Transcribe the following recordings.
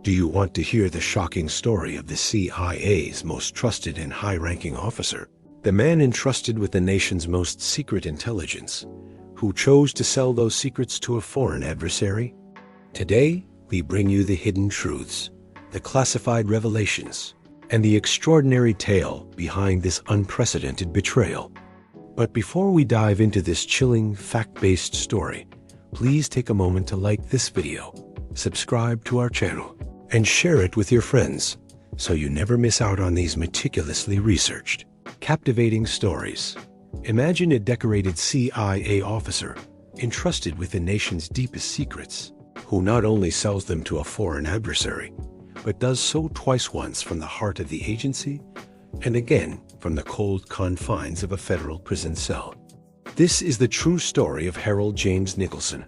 Do you want to hear the shocking story of the CIA's most trusted and high-ranking officer, the man entrusted with the nation's most secret intelligence, who chose to sell those secrets to a foreign adversary? Today, we bring you the hidden truths, the classified revelations, and the extraordinary tale behind this unprecedented betrayal. But before we dive into this chilling, fact-based story, please take a moment to like this video, subscribe to our channel, and share it with your friends so you never miss out on these meticulously researched, captivating stories. Imagine a decorated CIA officer entrusted with the nation's deepest secrets, who not only sells them to a foreign adversary, but does so twice, once from the heart of the agency and again from the cold confines of a federal prison cell. This is the true story of Harold James Nicholson,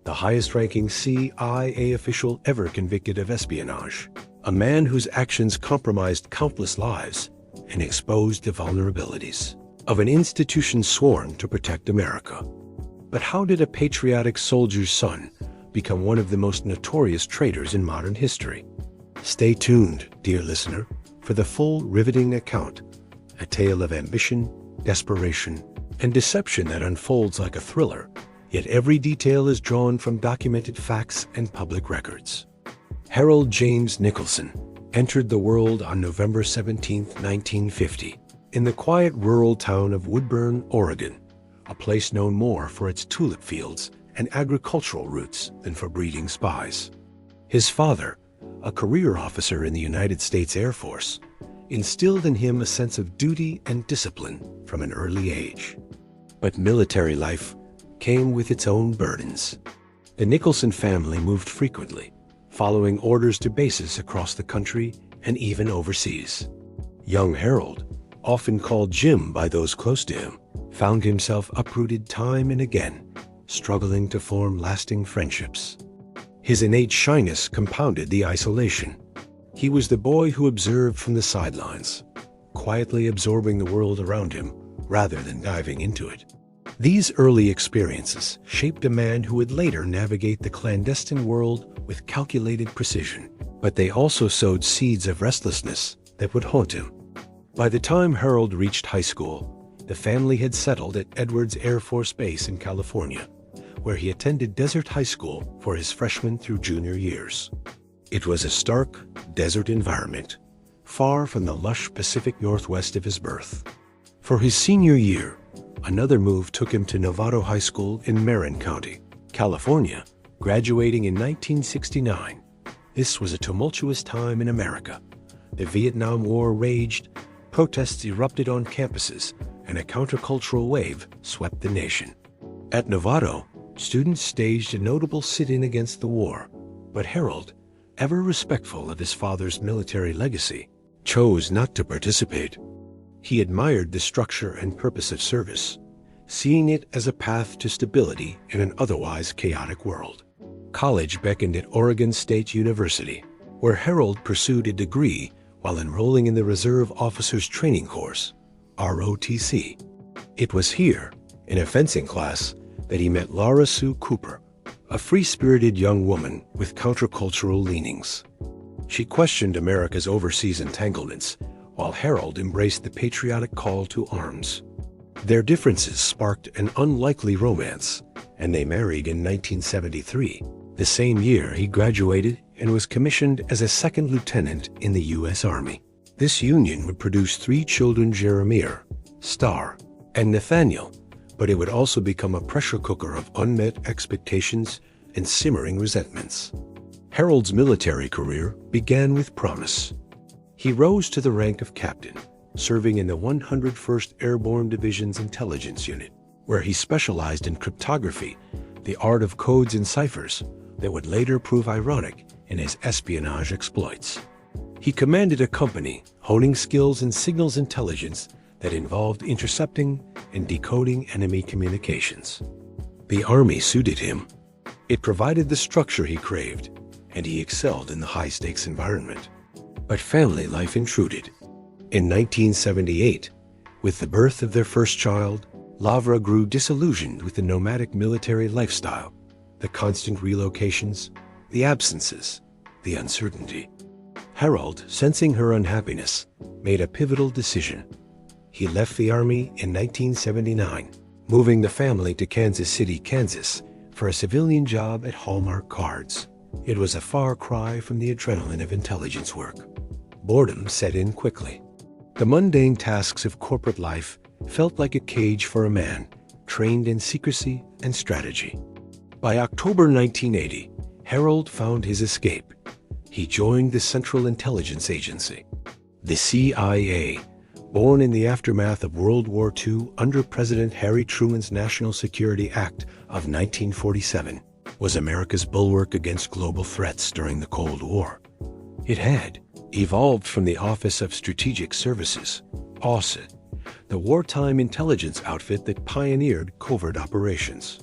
the highest-ranking CIA official ever convicted of espionage, a man whose actions compromised countless lives and exposed the vulnerabilities of an institution sworn to protect America. But how did a patriotic soldier's son become one of the most notorious traitors in modern history? Stay tuned, dear listener, for the full, riveting account, a tale of ambition, desperation, and deception that unfolds like a thriller, yet every detail is drawn from documented facts and public records. Harold James Nicholson entered the world on November 17, 1950, in the quiet rural town of Woodburn, Oregon, a place known more for its tulip fields and agricultural roots than for breeding spies. His father, a career officer in the United States Air Force, instilled in him a sense of duty and discipline from an early age. But military life came with its own burdens. The Nicholson family moved frequently, following orders to bases across the country and even overseas. Young Harold, often called Jim by those close to him, found himself uprooted time and again, struggling to form lasting friendships. His innate shyness compounded the isolation. He was the boy who observed from the sidelines, quietly absorbing the world around him rather than diving into it. These early experiences shaped a man who would later navigate the clandestine world with calculated precision, but they also sowed seeds of restlessness that would haunt him. By the time Harold reached high school, the family had settled at Edwards Air Force Base in California, where he attended Desert High School for his freshman through junior years. It was a stark, desert environment, far from the lush Pacific Northwest of his birth. For his senior year, another move took him to Novato High School in Marin County, California, graduating in 1969. This was a tumultuous time in America. The Vietnam War raged, protests erupted on campuses, and a countercultural wave swept the nation. At Novato, students staged a notable sit-in against the war, but Harold, ever respectful of his father's military legacy, chose not to participate. He admired the structure and purpose of service, seeing it as a path to stability in an otherwise chaotic world. College beckoned at Oregon State University, where Harold pursued a degree while enrolling in the Reserve Officers Training Course, ROTC. It was here, in a fencing class, that he met Laura Sue Cooper, a free-spirited young woman with countercultural leanings. She questioned America's overseas entanglements, while Harold embraced the patriotic call to arms. Their differences sparked an unlikely romance, and they married in 1973, the same year he graduated and was commissioned as a second lieutenant in the U.S. Army. This union would produce 3 children: Jeremiah, Star, and Nathaniel, but it would also become a pressure cooker of unmet expectations and simmering resentments. Harold's military career began with promise. He rose to the rank of captain, serving in the 101st Airborne Division's intelligence unit, where he specialized in cryptography, the art of codes and ciphers that would later prove ironic in his espionage exploits. He commanded a company honing skills in signals intelligence that involved intercepting and decoding enemy communications. The Army suited him. It provided the structure he craved, and he excelled in the high-stakes environment. But family life intruded. In 1978, with the birth of their first child, Lavra grew disillusioned with the nomadic military lifestyle, the constant relocations, the absences, the uncertainty. Harold, sensing her unhappiness, made a pivotal decision. He left the army in 1979, moving the family to Kansas City, Kansas, for a civilian job at Hallmark Cards. It was a far cry from the adrenaline of intelligence work. Boredom set in quickly. The mundane tasks of corporate life felt like a cage for a man trained in secrecy and strategy. By October 1980, Harold found his escape. He joined the Central Intelligence Agency, the CIA. Born in the aftermath of World War II under President Harry Truman's National Security Act of 1947, was America's bulwark against global threats during the Cold War. It had evolved from the Office of Strategic Services, OSSE, the wartime intelligence outfit that pioneered covert operations.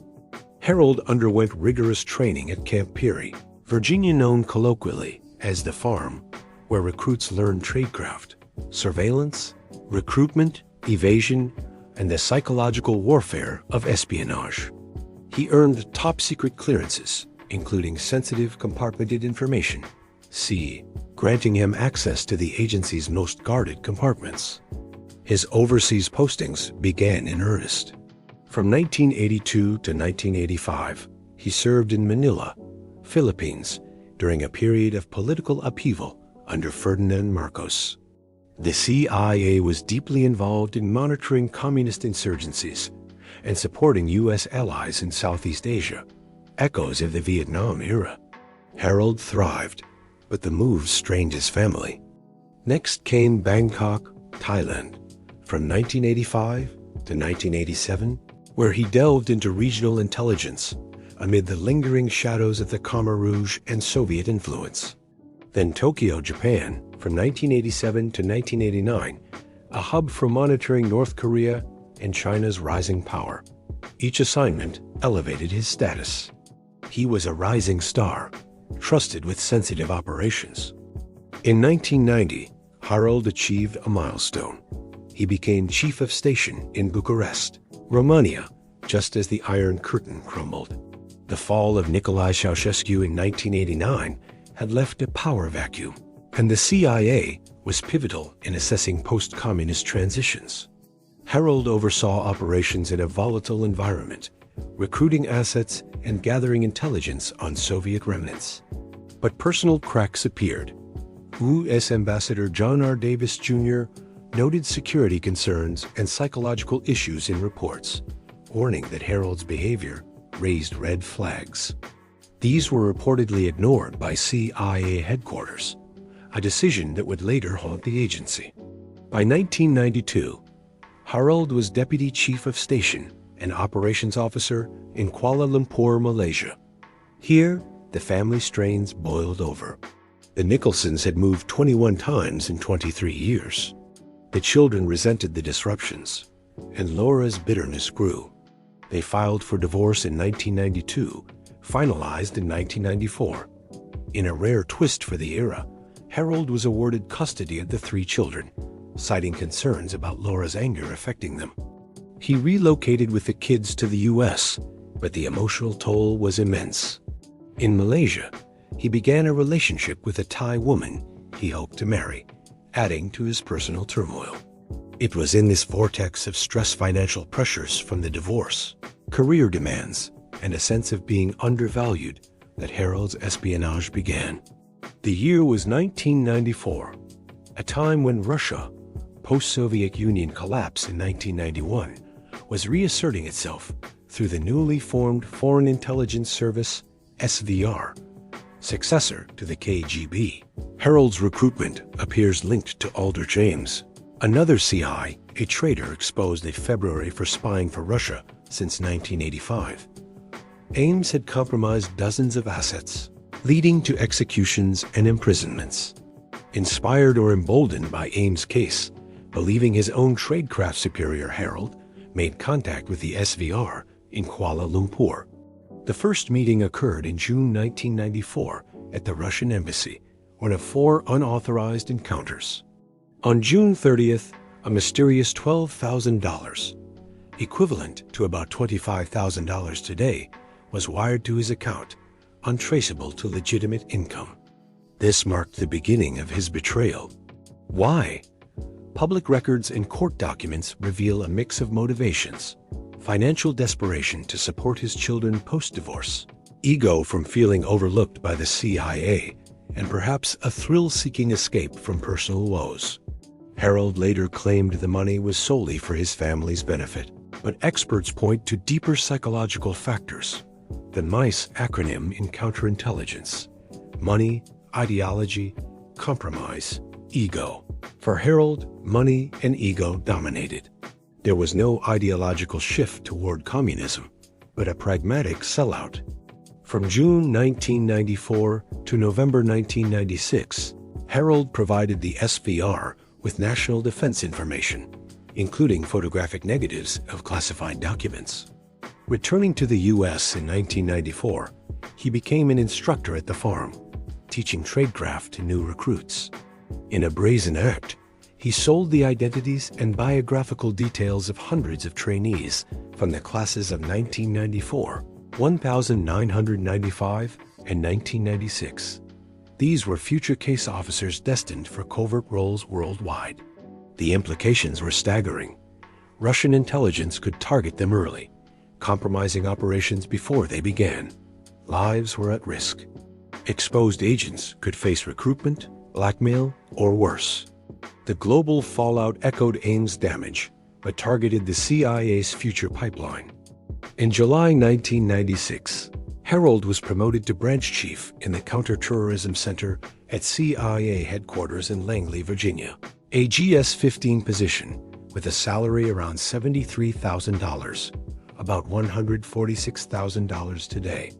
Harold underwent rigorous training at Camp Peary, Virginia, known colloquially as the Farm, where recruits learned tradecraft, surveillance, recruitment, evasion, and the psychological warfare of espionage. He earned top-secret clearances, including sensitive compartmented information, granting him access to the agency's most guarded compartments. His overseas postings began in earnest. From 1982 to 1985, he served in Manila, Philippines, during a period of political upheaval under Ferdinand Marcos. The CIA was deeply involved in monitoring communist insurgencies and supporting U.S. allies in Southeast Asia, echoes of the Vietnam era. Harold thrived, but the move strained his family. Next came Bangkok, Thailand, from 1985 to 1987, where he delved into regional intelligence amid the lingering shadows of the Khmer Rouge and Soviet influence. Then Tokyo, Japan, from 1987 to 1989, a hub for monitoring North Korea and China's rising power. Each assignment elevated his status. He was a rising star, trusted with sensitive operations. In 1990, Harold achieved a milestone. He became chief of station in Bucharest, Romania, just as the Iron Curtain crumbled. The fall of Nicolae Ceausescu in 1989 had left a power vacuum, and the CIA was pivotal in assessing post-communist transitions. Harold oversaw operations in a volatile environment, recruiting assets and gathering intelligence on Soviet remnants. But personal cracks appeared. U.S. Ambassador John R. Davis Jr. noted security concerns and psychological issues in reports, warning that Harold's behavior raised red flags. These were reportedly ignored by CIA headquarters, a decision that would later haunt the agency. By 1992, Harold was Deputy Chief of Station and Operations Officer in Kuala Lumpur, Malaysia. Here, the family strains boiled over. The Nicholsons had moved 21 times in 23 years. The children resented the disruptions, and Laura's bitterness grew. They filed for divorce in 1992, finalized in 1994. In a rare twist for the era, Harold was awarded custody of the 3 children, citing concerns about Laura's anger affecting them. He relocated with the kids to the U.S., but the emotional toll was immense. In Malaysia, he began a relationship with a Thai woman he hoped to marry, adding to his personal turmoil. It was in this vortex of stress, financial pressures from the divorce, career demands, and a sense of being undervalued that Harold's espionage began. The year was 1994, a time when Russia, post-Soviet Union collapse in 1991, was reasserting itself through the newly formed Foreign Intelligence Service, SVR, successor to the KGB. Harold's recruitment appears linked to Alder James, another CI, a traitor exposed in February for spying for Russia since 1985. Ames had compromised dozens of assets, leading to executions and imprisonments. Inspired or emboldened by Ames' case, believing his own tradecraft superior, Harold made contact with the SVR in Kuala Lumpur. The first meeting occurred in June 1994 at the Russian embassy, one of 4 unauthorized encounters. On June 30th, a mysterious $12,000, equivalent to about $25,000 today, was wired to his account, untraceable to legitimate income. This marked the beginning of his betrayal. Why? Public records and court documents reveal a mix of motivations: financial desperation to support his children post-divorce, ego from feeling overlooked by the CIA, and perhaps a thrill-seeking escape from personal woes. Harold later claimed the money was solely for his family's benefit, but experts point to deeper psychological factors. The MICE acronym in counterintelligence: money, ideology, compromise, ego. For Harold, money and ego dominated. There was no ideological shift toward communism, but a pragmatic sellout. From June 1994 to November 1996, Harold provided the SVR with national defense information, including photographic negatives of classified documents. Returning to the U.S. in 1994, he became an instructor at the farm, teaching tradecraft to new recruits. In a brazen act, he sold the identities and biographical details of hundreds of trainees from the classes of 1994, 1995, and 1996. These were future case officers destined for covert roles worldwide. The implications were staggering. Russian intelligence could target them early, compromising operations before they began. Lives were at risk. Exposed agents could face recruitment, blackmail, or worse. The global fallout echoed AIM's damage, but targeted the CIA's future pipeline. In July 1996, Harold was promoted to branch chief in the Counterterrorism Center at CIA headquarters in Langley, Virginia, a GS-15 position with a salary around $73,000, about $146,000 today.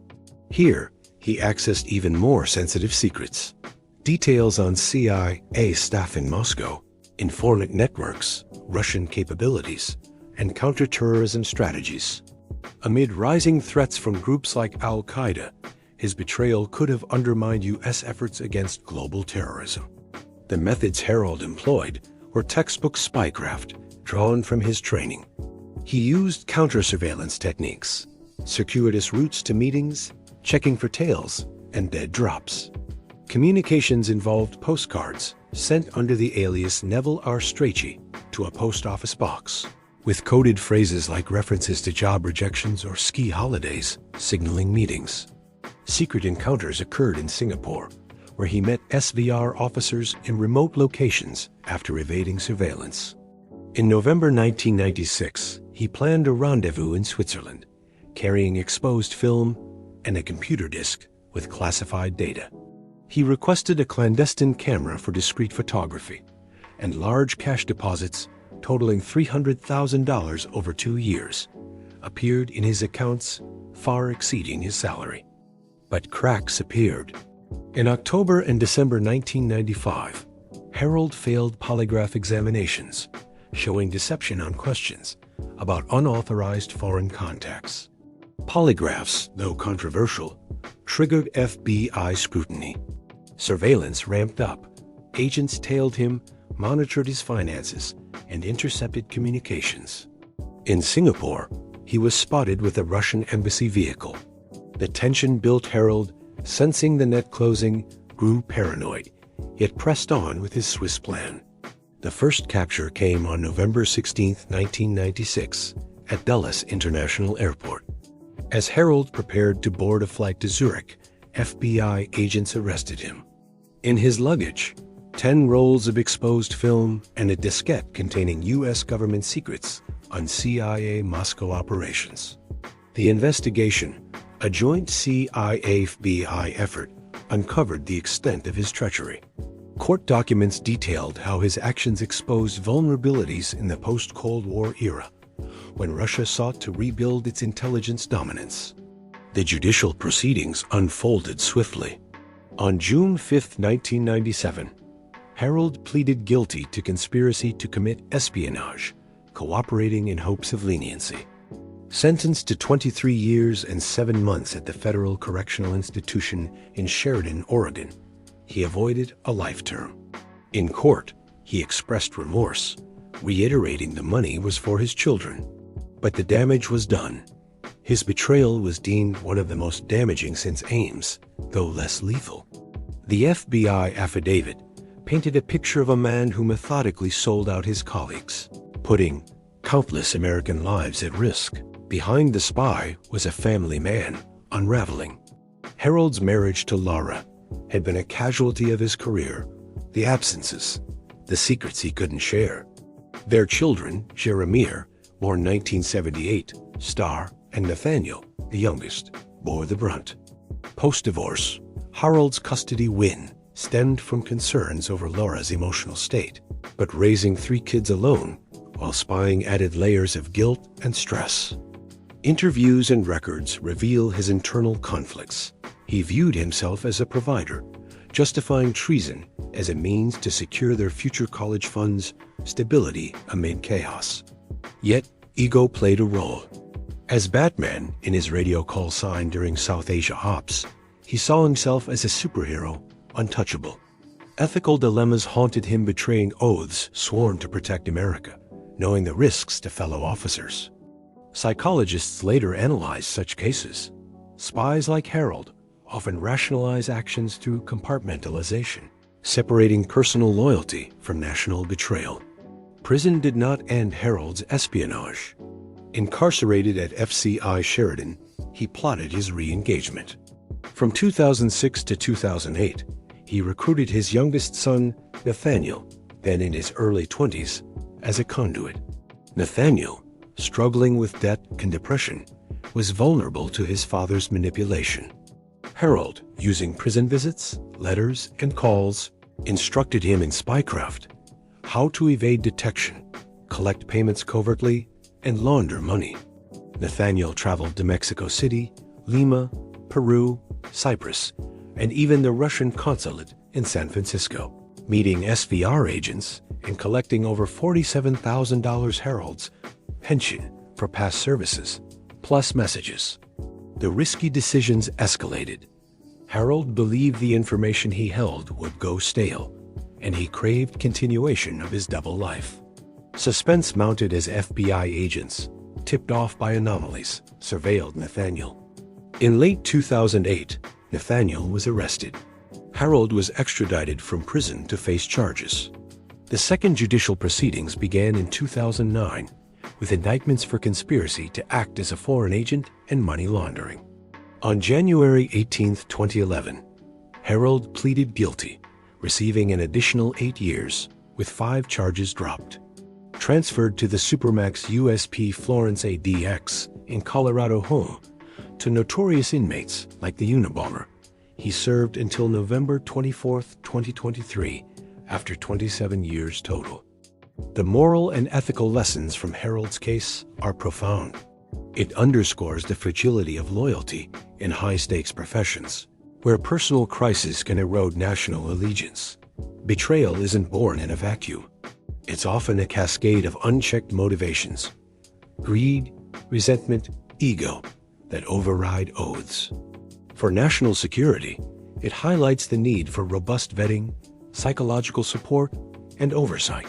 Here, he accessed even more sensitive secrets: details on CIA staff in Moscow, informant networks, Russian capabilities, and counterterrorism strategies. Amid rising threats from groups like Al-Qaeda, his betrayal could have undermined U.S. efforts against global terrorism. The methods Harold employed were textbook spycraft, drawn from his training. He used counter-surveillance techniques, circuitous routes to meetings, checking for tails, and dead drops. Communications involved postcards sent under the alias Neville R. Strachey to a post office box, with coded phrases like references to job rejections or ski holidays signaling meetings. Secret encounters occurred in Singapore, where he met SVR officers in remote locations after evading surveillance. In November 1996, he planned a rendezvous in Switzerland, carrying exposed film and a computer disk with classified data. He requested a clandestine camera for discreet photography and large cash deposits totaling $300,000 over 2 years appeared in his accounts, far exceeding his salary. But cracks appeared. In October and December 1995, Harold failed polygraph examinations, showing deception on questions about unauthorized foreign contacts. Polygraphs, though controversial, triggered FBI scrutiny. Surveillance ramped up. Agents tailed him, monitored his finances, and intercepted communications. In Singapore, he was spotted with a Russian embassy vehicle. The tension built. Harold, sensing the net closing, grew paranoid, yet pressed on with his Swiss plan. The first capture came on November 16, 1996, at Dulles International Airport. As Harold prepared to board a flight to Zurich, FBI agents arrested him. In his luggage, 10 rolls of exposed film and a diskette containing U.S. government secrets on CIA Moscow operations. The investigation, a joint CIA-FBI effort, uncovered the extent of his treachery. Court documents detailed how his actions exposed vulnerabilities in the post-Cold War era, when Russia sought to rebuild its intelligence dominance. The judicial proceedings unfolded swiftly. On June 5, 1997, Harold pleaded guilty to conspiracy to commit espionage, cooperating in hopes of leniency. Sentenced to 23 years and 7 months at the Federal Correctional Institution in Sheridan, Oregon, he avoided a life term. In court, he expressed remorse, reiterating the money was for his children. But the damage was done. His betrayal was deemed one of the most damaging since Ames, though less lethal. The FBI affidavit painted a picture of a man who methodically sold out his colleagues, putting countless American lives at risk. Behind the spy was a family man, unraveling. Harold's marriage to Laura had been a casualty of his career, the absences, the secrets he couldn't share. Their children, Jeremiah, born 1978, Star, and Nathaniel, the youngest, bore the brunt. Post-divorce, Harold's custody win stemmed from concerns over Laura's emotional state, but raising 3 kids alone while spying added layers of guilt and stress. Interviews and records reveal his internal conflicts. He viewed himself as a provider, justifying treason as a means to secure their future college funds, stability amid chaos. Yet, ego played a role. As Batman in his radio call sign during South Asia ops, he saw himself as a superhero, untouchable. Ethical dilemmas haunted him, betraying oaths sworn to protect America, knowing the risks to fellow officers. Psychologists later analyzed such cases. Spies like Harold often rationalize actions through compartmentalization, separating personal loyalty from national betrayal. Prison did not end Harold's espionage. Incarcerated at FCI Sheridan, he plotted his re-engagement. From 2006 to 2008, he recruited his youngest son, Nathaniel, then in his early 20s, as a conduit. Nathaniel, struggling with debt and depression, was vulnerable to his father's manipulation. Harold, using prison visits, letters, and calls, instructed him in spycraft, how to evade detection, collect payments covertly, and launder money. Nathaniel traveled to Mexico City, Lima, Peru, Cyprus, and even the Russian consulate in San Francisco, meeting SVR agents and collecting over $47,000 Harold's pension for past services, plus messages. The risky decisions escalated. Harold believed the information he held would go stale, and he craved continuation of his double life. Suspense mounted as FBI agents, tipped off by anomalies, surveilled Nathaniel. In late 2008, Nathaniel was arrested. Harold was extradited from prison to face charges. The second judicial proceedings began in 2009, with indictments for conspiracy to act as a foreign agent and money laundering. On January 18, 2011, Harold pleaded guilty, receiving an additional 8 years, with 5 charges dropped. Transferred to the Supermax USP Florence ADX in Colorado home to notorious inmates like the Unabomber, he served until November 24, 2023, after 27 years total. The moral and ethical lessons from Harold's case are profound. It underscores the fragility of loyalty in high-stakes professions, where personal crises can erode national allegiance. Betrayal isn't born in a vacuum. It's often a cascade of unchecked motivations, greed, resentment, ego, that override oaths. For national security, it highlights the need for robust vetting, psychological support, and oversight.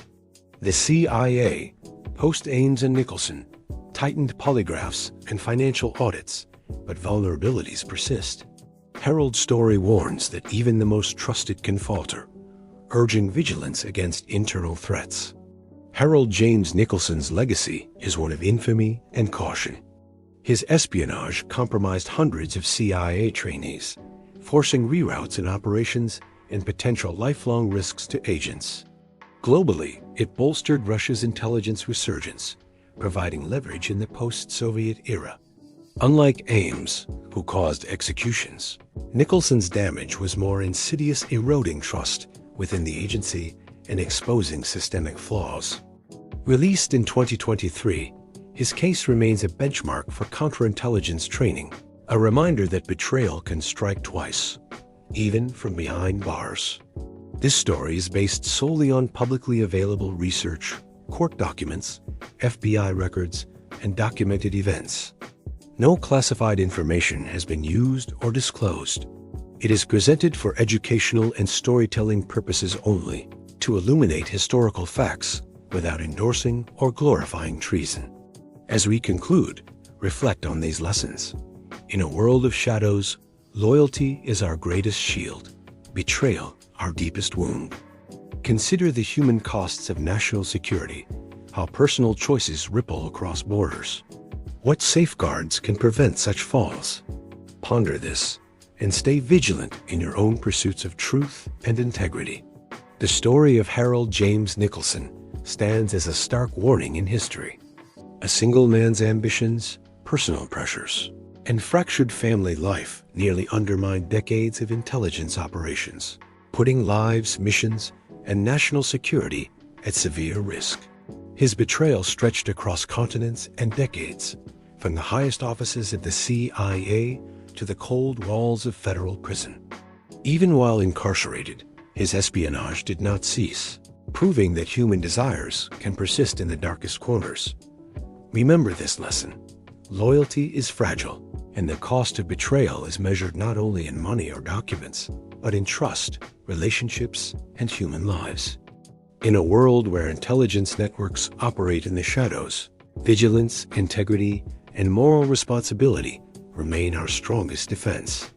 The CIA, post-Ames and Nicholson, tightened polygraphs and financial audits, but vulnerabilities persist. Harold's story warns that even the most trusted can falter, urging vigilance against internal threats. Harold James Nicholson's legacy is one of infamy and caution. His espionage compromised hundreds of CIA trainees, forcing reroutes in operations and potential lifelong risks to agents. Globally, it bolstered Russia's intelligence resurgence, providing leverage in the post-Soviet era. Unlike Ames, who caused executions, Nicholson's damage was more insidious, eroding trust within the agency and exposing systemic flaws. Released in 2023, his case remains a benchmark for counterintelligence training, a reminder that betrayal can strike twice, even from behind bars. This story is based solely on publicly available research, court documents, FBI records, and documented events. No classified information has been used or disclosed. It is presented for educational and storytelling purposes only, to illuminate historical facts without endorsing or glorifying treason. As we conclude, reflect on these lessons. In a world of shadows, loyalty is our greatest shield. Betrayal, our deepest wound. Consider the human costs of national security, how personal choices ripple across borders. What safeguards can prevent such falls? Ponder this, and stay vigilant in your own pursuits of truth and integrity. The story of Harold James Nicholson stands as a stark warning in history. A single man's ambitions, personal pressures, and fractured family life nearly undermined decades of intelligence operations, putting lives, missions, and national security at severe risk. His betrayal stretched across continents and decades, from the highest offices at the CIA to the cold walls of federal prison. Even while incarcerated, his espionage did not cease, proving that human desires can persist in the darkest corners. Remember this lesson. Loyalty is fragile, and the cost of betrayal is measured not only in money or documents, but in trust, relationships, and human lives. In a world where intelligence networks operate in the shadows, vigilance, integrity, and moral responsibility remain our strongest defense.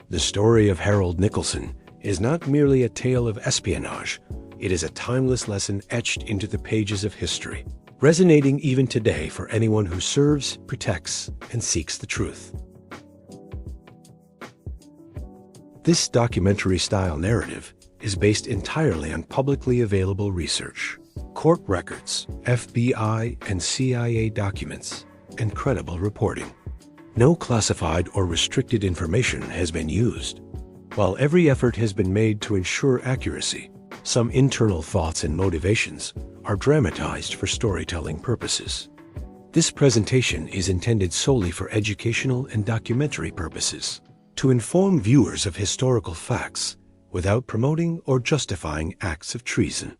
The story of Harold Nicholson is not merely a tale of espionage, it is a timeless lesson etched into the pages of history, resonating even today for anyone who serves, protects, and seeks the truth. This documentary-style narrative is based entirely on publicly available research, court records, FBI and CIA documents, and credible reporting. No classified or restricted information has been used. While every effort has been made to ensure accuracy, some internal thoughts and motivations are dramatized for storytelling purposes. This presentation is intended solely for educational and documentary purposes, to inform viewers of historical facts without promoting or justifying acts of treason.